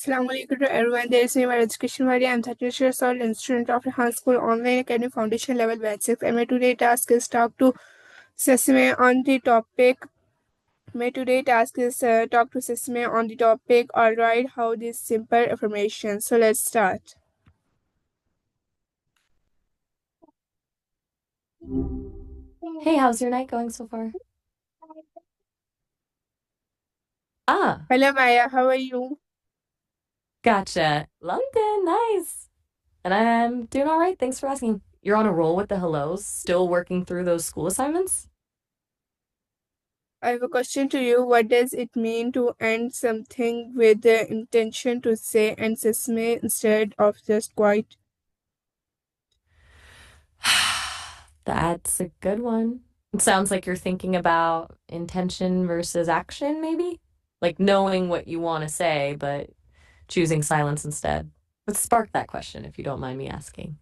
Assalamu alaikum to everyone. There is me, my education Mari. I'm 13 years old and student of the high school online academy foundation level batch 6. And my today task is talk to Sesame on the topic. My today task is talk to Sesame on the topic. Alright, how this simple affirmation. So let's start. Hey, how's your night going so far? Ah, Hello Maya, how are you? gotcha. London, nice. And I'm doing all right. Thanks for asking. You're on a roll with the hellos, still working through those school assignments? I have a question to you. What does it mean to end something with the intention to say and Sesame instead of just quiet? That's a good one. It sounds like you're thinking about intention versus action, maybe? Like knowing what you want to say, but choosing silence instead. Let's spark that question if you don't mind me asking.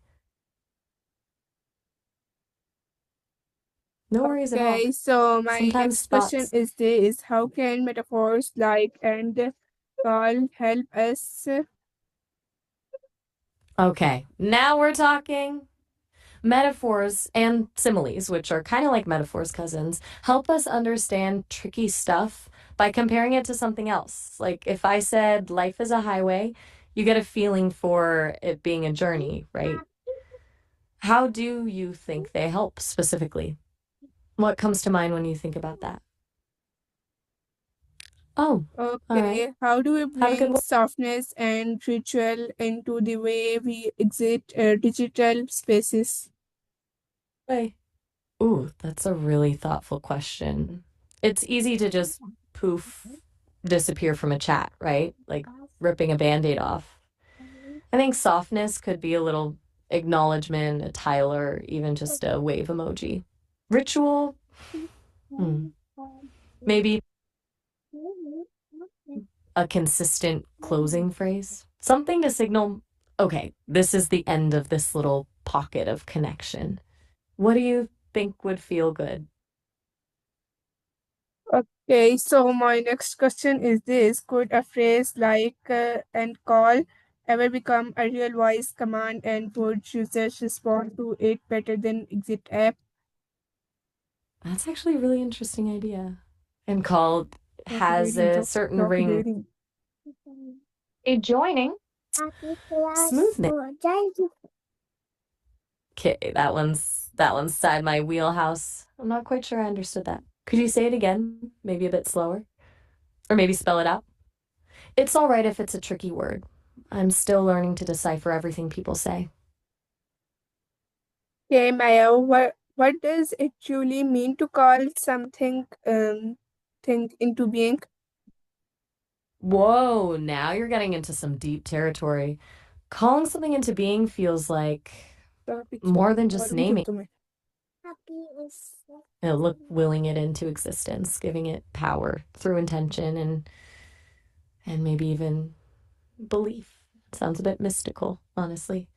No worries at all. Okay, so my Sometimes next question thoughts. is this: how can metaphors like and call help us? Okay, now we're talking. Metaphors and similes, which are kind of like metaphors cousins, help us understand tricky stuff by comparing it to something else. Like if I said life is a highway, you get a feeling for it being a journey, right? How do you think they help specifically? What comes to mind when you think about that? Oh, all right. Okay, how do we Have a good bring softness and ritual into the way we exit digital spaces? way. Ooh, that's a really thoughtful question. It's easy to just poof, disappear from a chat, right? Like ripping a band-aid off. I think softness could be a little acknowledgement, a Tyler, even just a wave emoji. Ritual, hmm, maybe a consistent closing phrase. Something to signal, okay, this is the end of this little pocket of connection. What do you think would feel good? Okay, so my next question is this: could a phrase like and call ever become a real voice command, and would users respond to it better than exit app? That's actually a really interesting idea. And called Copy has dating a job. certain Copy ring dating. adjoining smoothness. Okay, that one's side my wheelhouse. I'm not quite sure I understood that. Could you say it again? Maybe a bit slower? Or maybe spell it out? It's all right if it's a tricky word. I'm still learning to decipher everything people say. Okay, Maya, what does it truly mean to call something thing into being? Whoa, now you're getting into some deep territory. Calling something into being feels like more than just naming it, look, willing it into existence, giving it power through intention and maybe even belief. Sounds a bit mystical, honestly.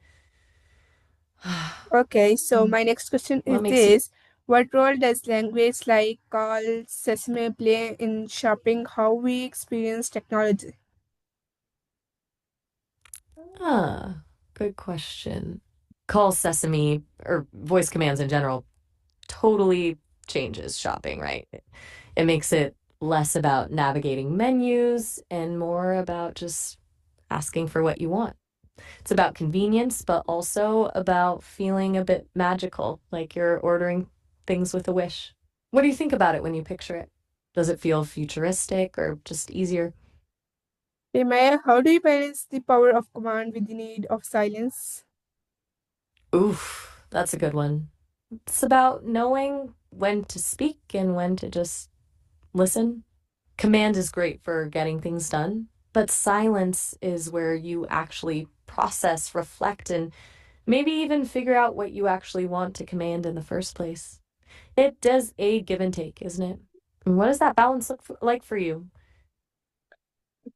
Okay, so Hmm. my next question is What makes you this: what role does language like call, Sesame play in shaping how we experience technology? ah, good question. Call Sesame or voice commands in general totally changes shopping, right? It makes it less about navigating menus and more about just asking for what you want. It's about convenience, but also about feeling a bit magical, like you're ordering things with a wish. What do you think about it when you picture it? Does it feel futuristic or just easier? Hey, Maya, how do you balance the power of command with the need of silence? Oof, that's a good one. It's about knowing when to speak and when to just listen. Command is great for getting things done, but silence is where you actually process, reflect, and maybe even figure out what you actually want to command in the first place. It does a give and take, isn't it? And what does that balance like for you?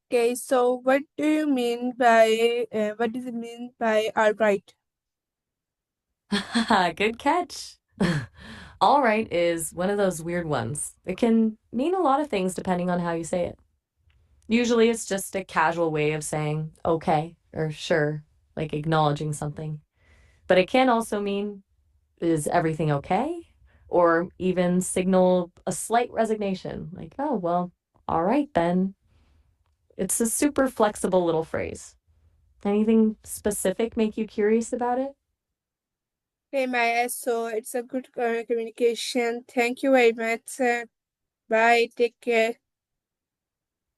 Okay, so what does it mean by alright? Good catch. All right is one of those weird ones. It can mean a lot of things depending on how you say it. Usually it's just a casual way of saying okay or sure, like acknowledging something. But it can also mean, is everything okay? Or even signal a slight resignation, like, oh, well, all right then. It's a super flexible little phrase. Anything specific make you curious about it? Hey Maya, so it's a good communication. Thank you very much. Bye. Take care.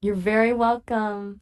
You're very welcome.